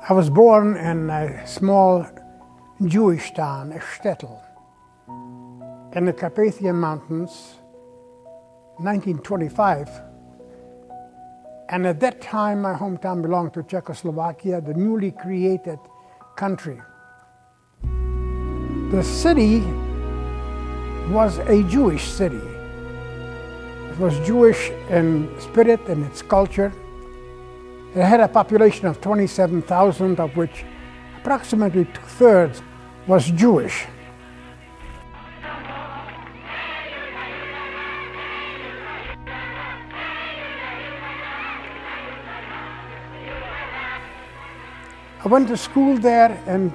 I was born in a small Jewish town, a shtetl, in the Carpathian Mountains, 1925. And at that time, my hometown belonged to Czechoslovakia, the newly created country. The city was a Jewish city. It was Jewish in spirit and its culture. It had a population of 27,000, of which approximately 2/3 was Jewish. I went to school there, and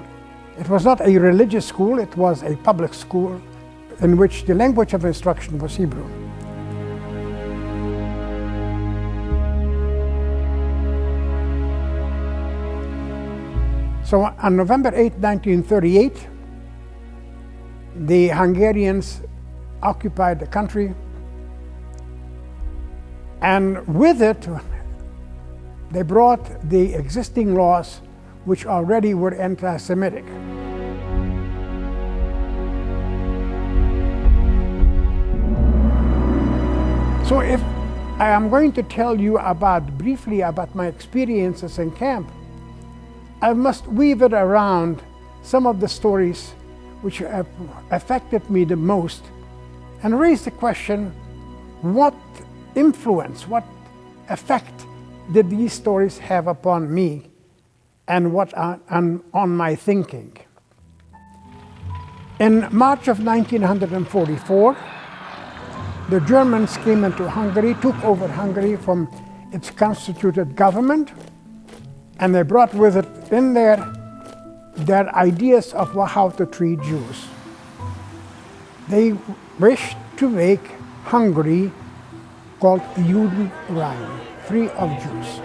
it was not a religious school, it was a public school in which the language of instruction was Hebrew. So on November 8, 1938, the Hungarians occupied the country, and with it, they brought the existing laws which already were anti-Semitic. So if I am going to tell you briefly about my experiences in camp, I must weave it around some of the stories which have affected me the most and raise the question, what influence, what effect did these stories have upon me and on my thinking? In March of 1944, the Germans came into Hungary, took over Hungary from its constituted government, and they brought with it in there their ideas of how to treat Jews. They wished to make Hungary called Judenrein, free of Jews.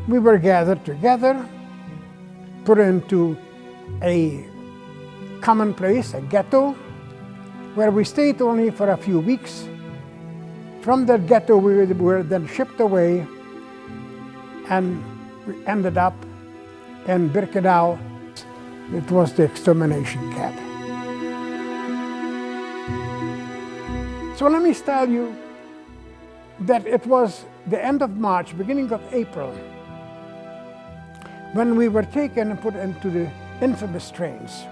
We were gathered together, put into a common place, a ghetto, where we stayed only for a few weeks. From that ghetto, we were then shipped away, and we ended up in Birkenau. It was the extermination camp. So let me tell you that it was the end of March, beginning of April, when we were taken and put into the infamous trains.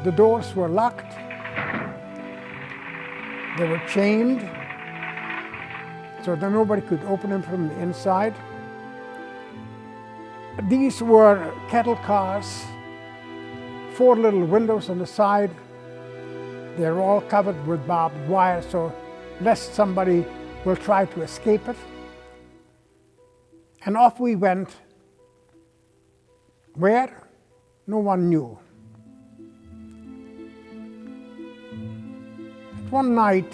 The doors were locked, they were chained, so that nobody could open them from the inside. These were cattle cars, 4 little windows on the side. They're all covered with barbed wire, so lest somebody will try to escape it. And off we went. Where? No one knew. One night,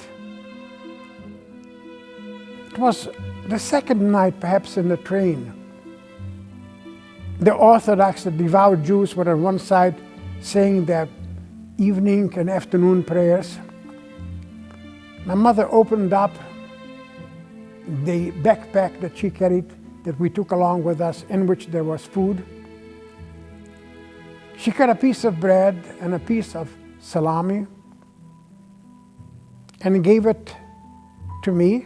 it was the second night perhaps in the train, the Orthodox, the devout Jews were on one side saying their evening and afternoon prayers. My mother opened up the backpack that she carried, that we took along with us, in which there was food. She cut a piece of bread and a piece of salami and gave it to me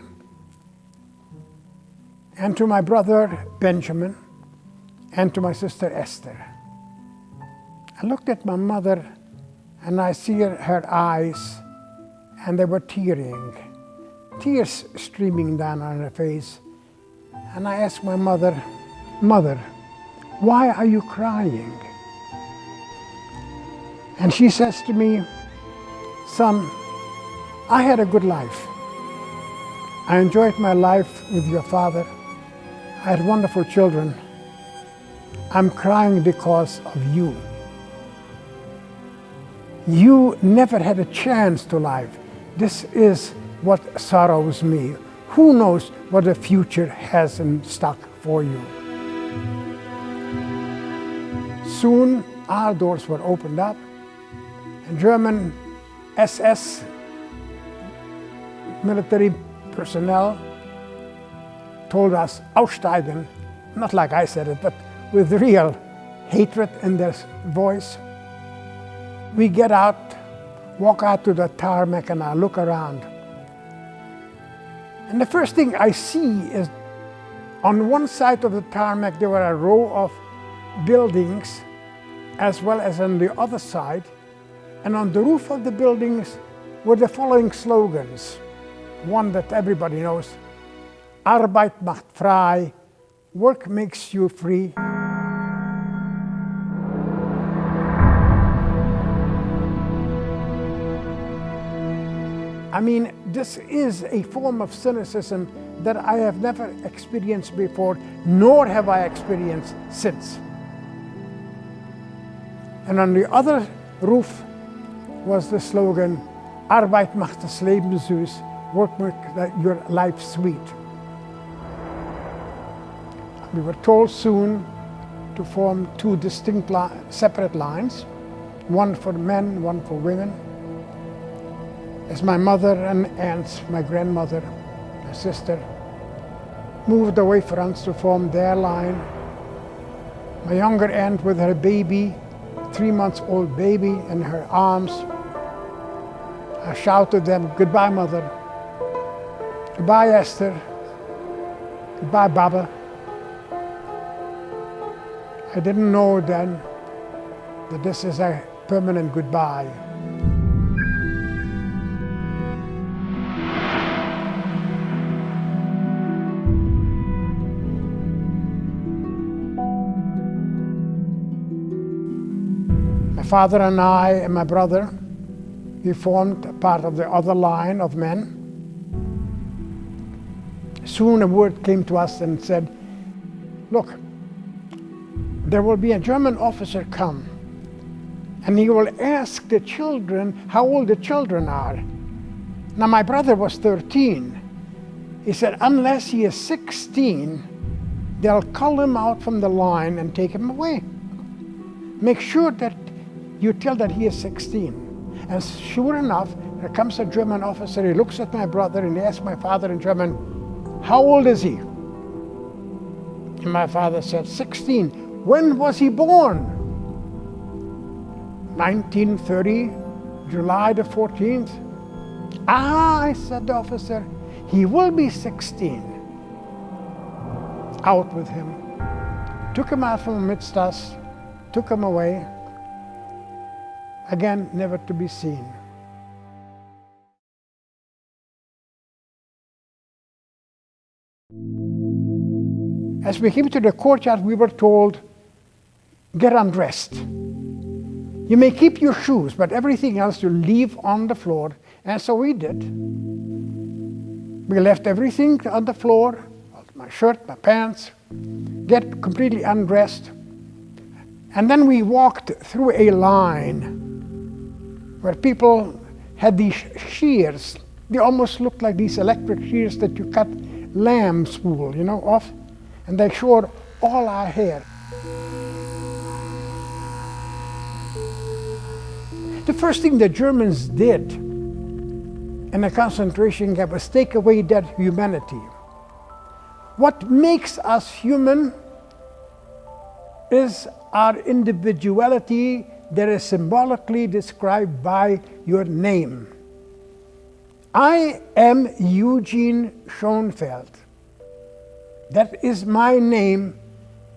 and to my brother Benjamin and to my sister Esther. I looked at my mother and I see her eyes, and they were tearing, tears streaming down on her face. And I asked my mother, "Mother, why are you crying?" And she says to me, "Son, I had a good life. I enjoyed my life with your father. I had wonderful children. I'm crying because of you. You never had a chance to live. This is what sorrows me. Who knows what the future has in stock for you?" Soon our doors were opened up, and German SS military personnel told us, aussteigen, not like I said it, but with real hatred in their voice. We get out, walk out to the tarmac, and I look around. And the first thing I see is on one side of the tarmac there were a row of buildings, as well as on the other side. And on the roof of the buildings were the following slogans. One that everybody knows: Arbeit macht frei, work makes you free. I mean, this is a form of cynicism that I have never experienced before, nor have I experienced since. And on the other roof was the slogan, Arbeit macht das Leben süß, work makes your life sweet. We were told soon to form two distinct separate lines, one for men, one for women. As my mother and aunts, my grandmother, my sister, moved away from us to form their line. My younger aunt with her baby, 3-month-old baby in her arms, I shouted them, goodbye mother, goodbye Esther, goodbye Baba. I didn't know then that this is a permanent goodbye. My father and I and my brother, we formed part of the other line of men. Soon a word came to us and said, look, there will be a German officer come, and he will ask the children how old the children are. Now my brother was 13. He said, unless he is 16, they'll call him out from the line and take him away. Make sure that you tell that he is 16. And sure enough, there comes a German officer, he looks at my brother and he asks my father in German, how old is he? And my father said, 16. When was he born? 1930, July the 14th. Ah, said the officer, he will be 16. Out with him. Took him out from amidst us, took him away. Again, never to be seen. As we came to the courtyard, we were told, get undressed. You may keep your shoes, but everything else you leave on the floor. And so we did. We left everything on the floor, my shirt, my pants, get completely undressed. And then we walked through a line where people had these shears. They almost looked like these electric shears that you cut lamb's wool, off. And they showed all our hair. The first thing the Germans did in a concentration camp was take away that humanity. What makes us human is our individuality that is symbolically described by your name. I am Eugen Schoenfeld. That is my name,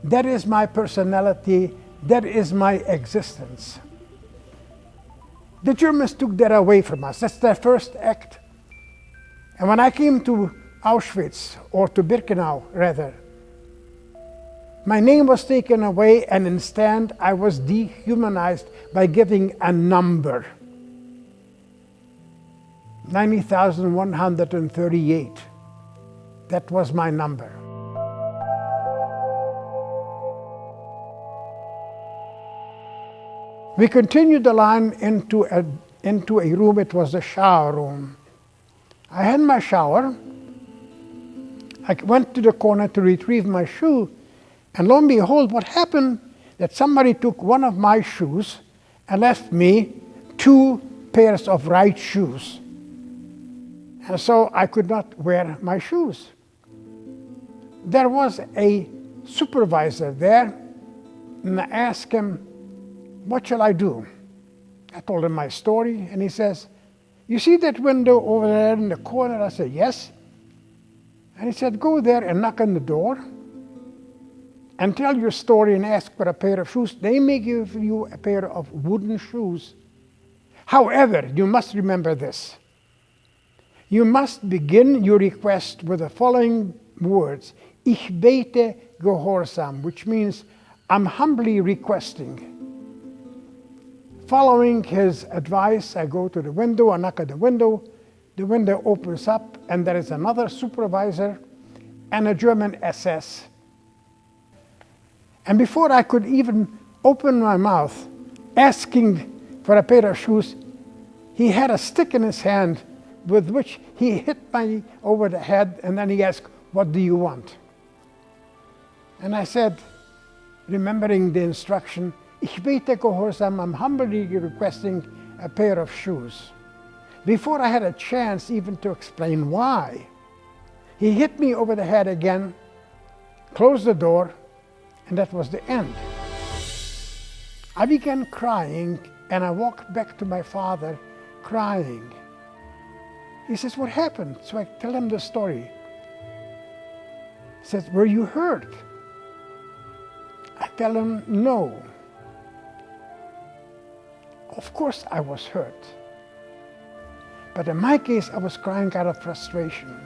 that is my personality, that is my existence. The Germans took that away from us. That's their first act. And when I came to Auschwitz, or to Birkenau rather, my name was taken away, and instead I was dehumanized by giving a number. 90,138. That was my number. We continued the line into a room. It was the shower room. I had my shower. I went to the corner to retrieve my shoe, and lo and behold, what happened? That somebody took one of my shoes and left me 2 pairs of right shoes. And so I could not wear my shoes. There was a supervisor there, and I asked him, "What shall I do?" I told him my story, and he says, "You see that window over there in the corner?" I said, "Yes." And he said, "Go there and knock on the door and tell your story and ask for a pair of shoes. They may give you a pair of wooden shoes. However, you must remember this. You must begin your request with the following words, Ich bete gehorsam, which means I'm humbly requesting." Following his advice, I go to the window, I knock at the window opens up, and there is another supervisor and a German SS. And before I could even open my mouth asking for a pair of shoes, he had a stick in his hand with which he hit me over the head, and then he asked, "What do you want?" And I said, remembering the instruction, Ich bete gehorsam, I'm humbly requesting a pair of shoes. Before I had a chance even to explain why, he hit me over the head again, closed the door, and that was the end. I began crying, and I walked back to my father crying. He says, "What happened?" So I tell him the story. He says, "Were you hurt?" I tell him, "No." Of course I was hurt. But in my case, I was crying out of frustration.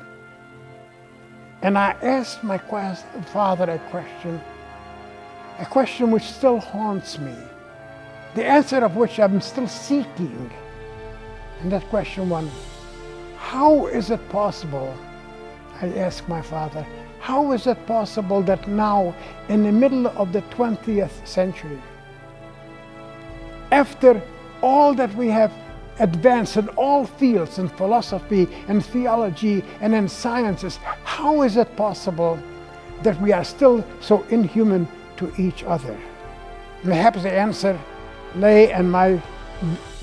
And I asked my father a question which still haunts me, the answer of which I'm still seeking. And that question was, how is it possible, I asked my father, how is it possible that now, in the middle of the 20th century, after all that we have advanced in all fields, in philosophy and theology and in sciences, how is it possible that we are still so inhuman to each other? Perhaps the answer lay in my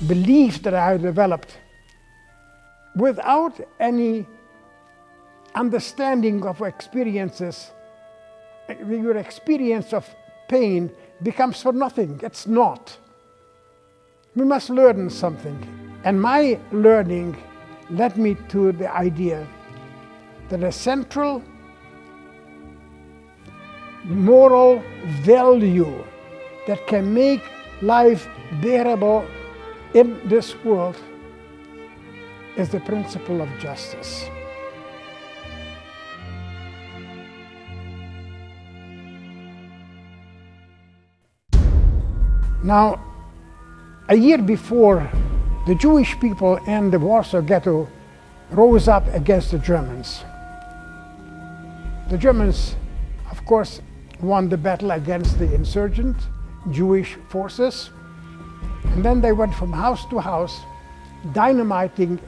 belief that I developed. Without any understanding of experiences, your experience of pain becomes for nothing. It's not. We must learn something. And my learning led me to the idea that a central moral value that can make life bearable in this world is the principle of justice. Now, a year before, the Jewish people in the Warsaw Ghetto rose up against the Germans. The Germans, of course, won the battle against the insurgent Jewish forces, and then they went from house to house, dynamiting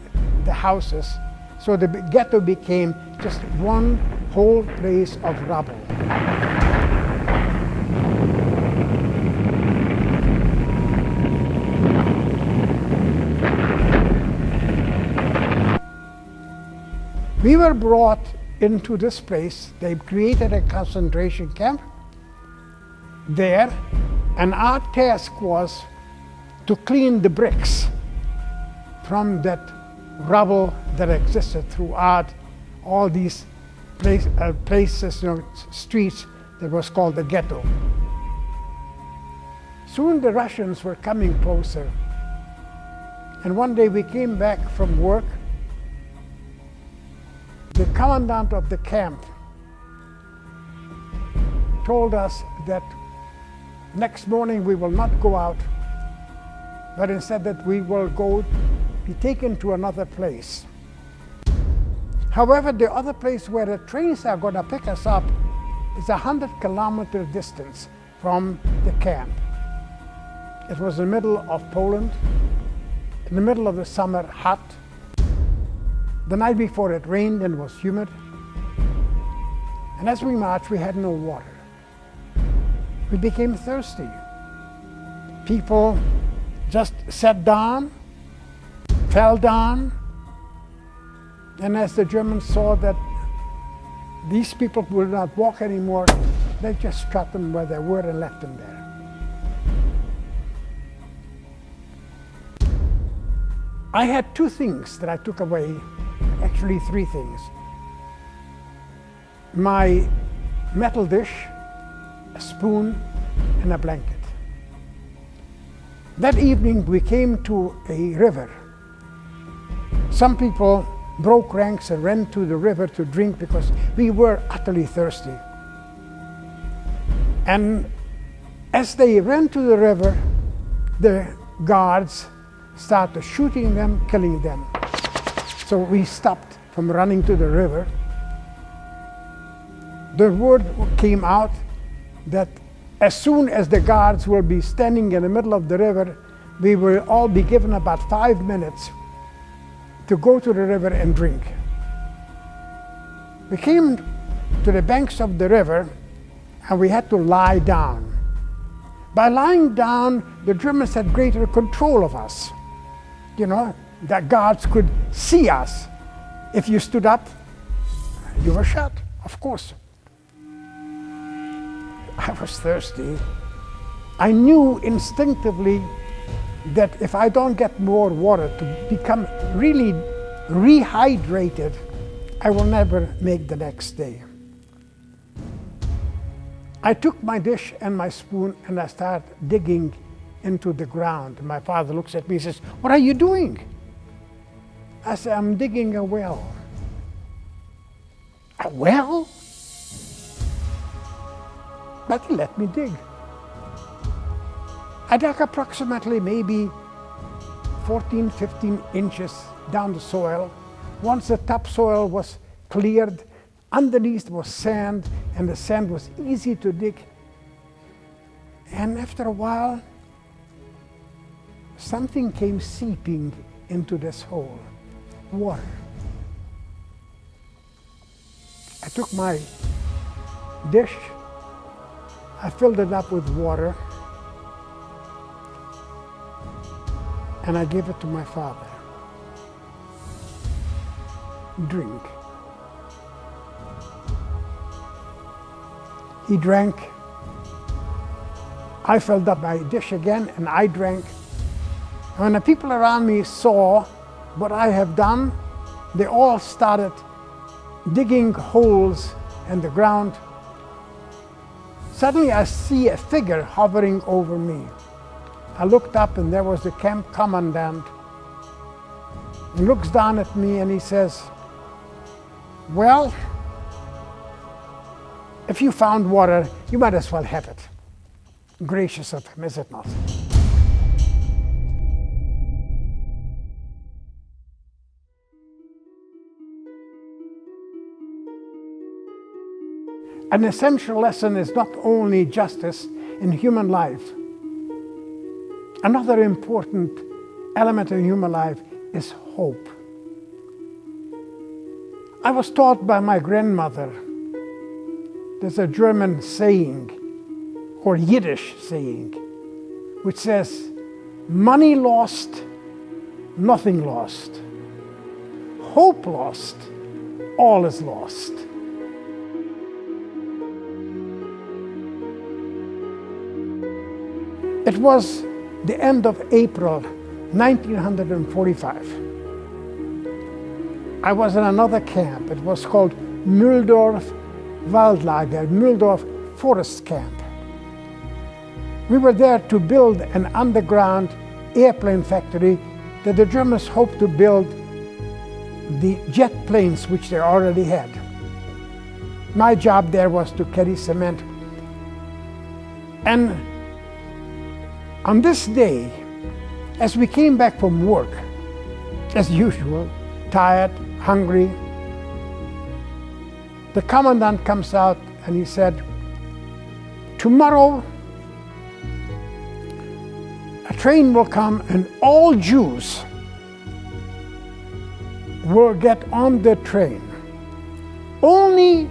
the houses, so the ghetto became just one whole place of rubble. We were brought into this place. They created a concentration camp there, and our task was to clean the bricks from that rubble that existed throughout all these places, streets that was called the ghetto. Soon the Russians were coming closer, and one day we came back from work. The commandant of the camp told us that next morning we will not go out, but instead that we will be taken to another place. However, the other place where the trains are going to pick us up is 100-kilometer distance from the camp. It was in the middle of Poland, in the middle of the summer, hot. The night before it rained and was humid. And as we marched, we had no water. We became thirsty. People just sat down fell down. And as the Germans saw that these people would not walk anymore, they just shot them where they were and left them there. I had two things that I took away, actually three things. My metal dish, a spoon, and a blanket. That evening we came to a river. Some people broke ranks and ran to the river to drink because we were utterly thirsty. And as they ran to the river, the guards started shooting them, killing them. So we stopped from running to the river. The word came out that as soon as the guards will be standing in the middle of the river, we will all be given about 5 minutes to go to the river and drink. We came to the banks of the river and we had to lie down. By lying down, the Germans had greater control of us. You know, the guards could see us. If you stood up, you were shot, of course. I was thirsty. I knew instinctively that if I don't get more water to become really rehydrated, I will never make the next day. I took my dish and my spoon and I started digging into the ground. My father looks at me and says, "What are you doing?" I said, "I'm digging a well." "A well?" But he let me dig. I dug approximately maybe 14, 15 inches down the soil. Once the topsoil was cleared, underneath was sand, and the sand was easy to dig. And after a while, something came seeping into this hole, water. I took my dish, I filled it up with water, and I gave it to my father. Drink. He drank. I filled up my dish again and I drank. And when the people around me saw what I have done, they all started digging holes in the ground. Suddenly I see a figure hovering over me. I looked up and there was the camp commandant. He looks down at me and he says, "Well, if you found water, you might as well have it." Gracious of him, is it not? An essential lesson is not only justice in human life. Another important element in human life is hope. I was taught by my grandmother, there's a German saying, or Yiddish saying, which says, "Money lost, nothing lost. Hope lost, all is lost." It was the end of April 1945. I was in another camp. It was called Mühldorf Waldlager, Mühldorf Forest Camp. We were there to build an underground airplane factory that the Germans hoped to build the jet planes which they already had. My job there was to carry cement. And on this day, as we came back from work, as usual, tired, hungry, the commandant comes out and he said, "Tomorrow, a train will come and all Jews will get on the train. Only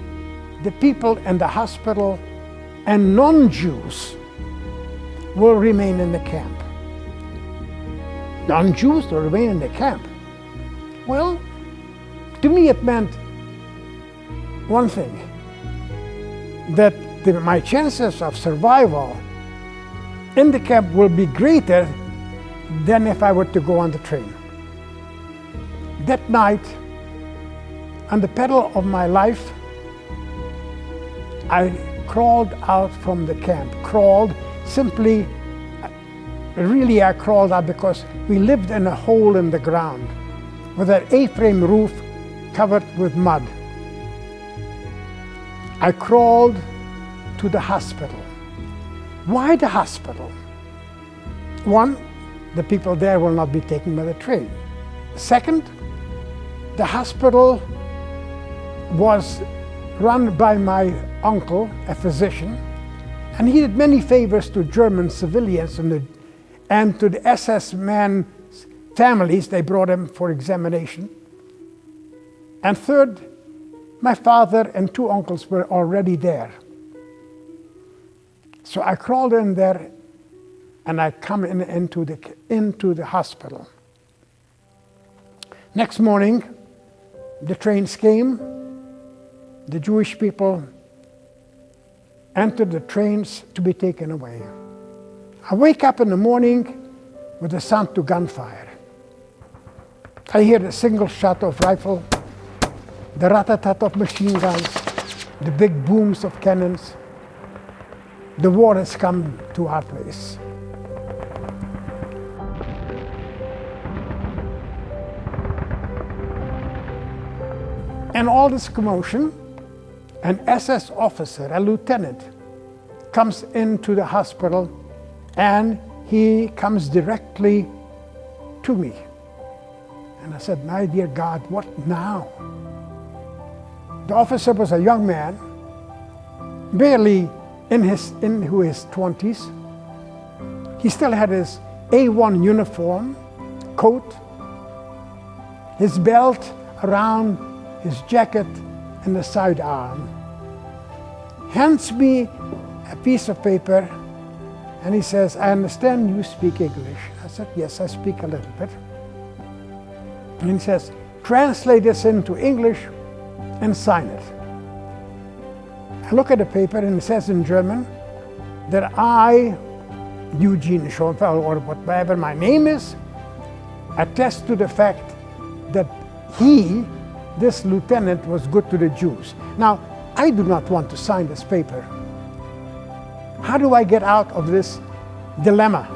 the people in the hospital and non-Jews will remain in the camp." Non-Jews will remain in the camp. Well, to me it meant one thing, that my chances of survival in the camp will be greater than if I were to go on the train. That night, on the pedal of my life, I crawled out from the camp. Crawled, simply, really I crawled out because we lived in a hole in the ground with an A-frame roof covered with mud. I crawled to the hospital. Why the hospital? One, the people there will not be taken by the train. Second, the hospital was run by my uncle, a physician, and he did many favors to German civilians and to the SS men's families. They brought them for examination. And third, my father and two uncles were already there. So I crawled in there and I come into the hospital. Next morning, the trains came. The Jewish people entered the trains to be taken away. I wake up in the morning with the sound to gunfire. I hear the single shot of rifle, the rat-a-tat of machine guns, the big booms of cannons. The war has come to our place. And all this commotion, an SS officer, a lieutenant, comes into the hospital and he comes directly to me. And I said, my dear God, what now? The officer was a young man, barely into his 20s. He still had his A1 uniform, coat, his belt around his jacket and the sidearm. Hands me a piece of paper and he says, I understand you speak English. I said, yes, I speak a little bit. And he says, translate this into English and sign it. I look at the paper and it says in German that I, Eugen Schoenfeld, or whatever my name is, attest to the fact that he, this lieutenant, was good to the Jews. Now, I do not want to sign this paper. How do I get out of this dilemma?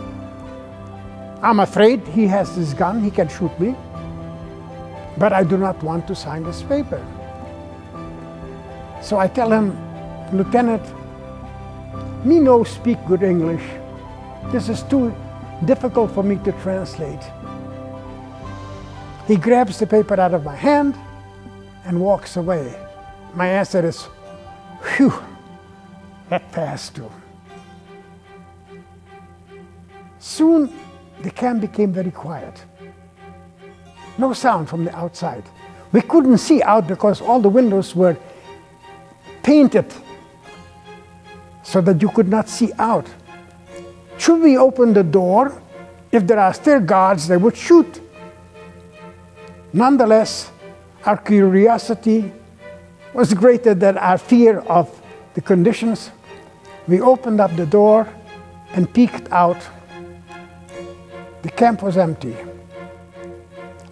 I'm afraid he has this gun, he can shoot me, but I do not want to sign this paper. So I tell him, Lieutenant, me no speak good English. This is too difficult for me to translate. He grabs the paper out of my hand and walks away. My answer is, whew, that passed too. Soon the camp became very quiet. No sound from the outside. We couldn't see out because all the windows were painted so that you could not see out. Should we open the door? If there are still guards, they would shoot. Nonetheless, our curiosity was greater than our fear of the conditions. We opened up the door and peeked out. The camp was empty.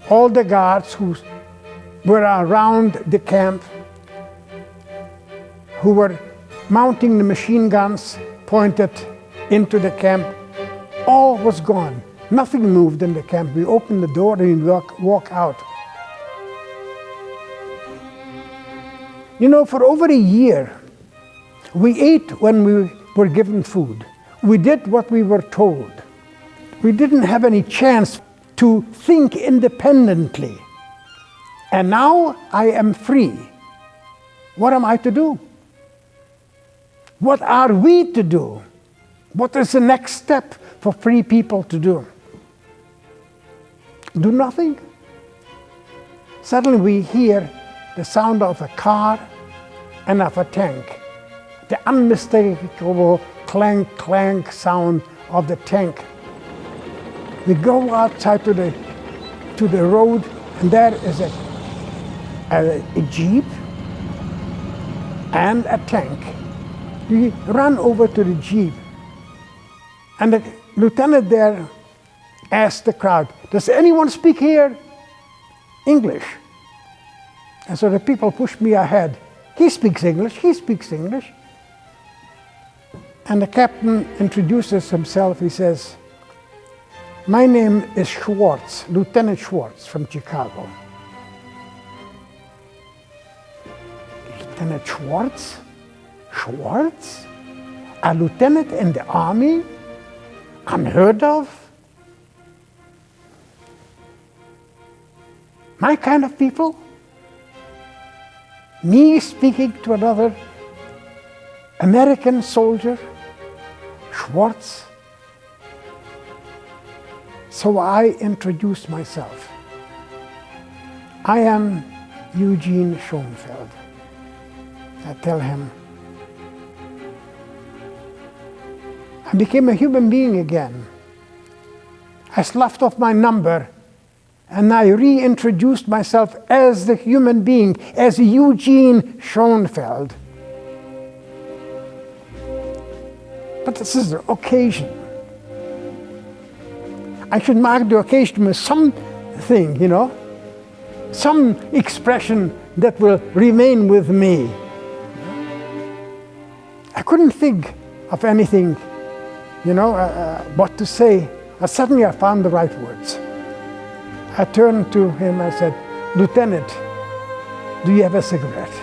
All the guards who were around the camp, who were mounting the machine guns pointed into the camp, all was gone. Nothing moved in the camp. We opened the door and we walk out. You know, for over a year, we ate when we were given food. We did what we were told. We didn't have any chance to think independently. And now I am free. What am I to do? What are we to do? What is the next step for free people to do? Do nothing? Suddenly we hear the sound of a car and of a tank. The unmistakable clank, clank sound of the tank. We go outside to the road And there is a jeep and a tank. We run over to the jeep, and the lieutenant there asked the crowd, "Does anyone speak here English?" And so the people pushed me ahead. "He speaks English, he speaks English." And the captain introduces himself. He says, "My name is Schwartz, Lieutenant Schwartz from Chicago." Lieutenant Schwartz? Schwartz? A lieutenant in the army? Unheard of? My kind of people? Me speaking to another American soldier? Schwartz? So I introduce myself. I am Eugen Schoenfeld. I tell him. I became a human being again. I sloughed off my number and I reintroduced myself as the human being, as Eugen Schoenfeld. But this is the occasion. I should mark the occasion with something, you know, some expression that will remain with me. I couldn't think of anything, you know, what to say. Suddenly I found the right words. I turned to him, I said, "Lieutenant, do you have a cigarette?"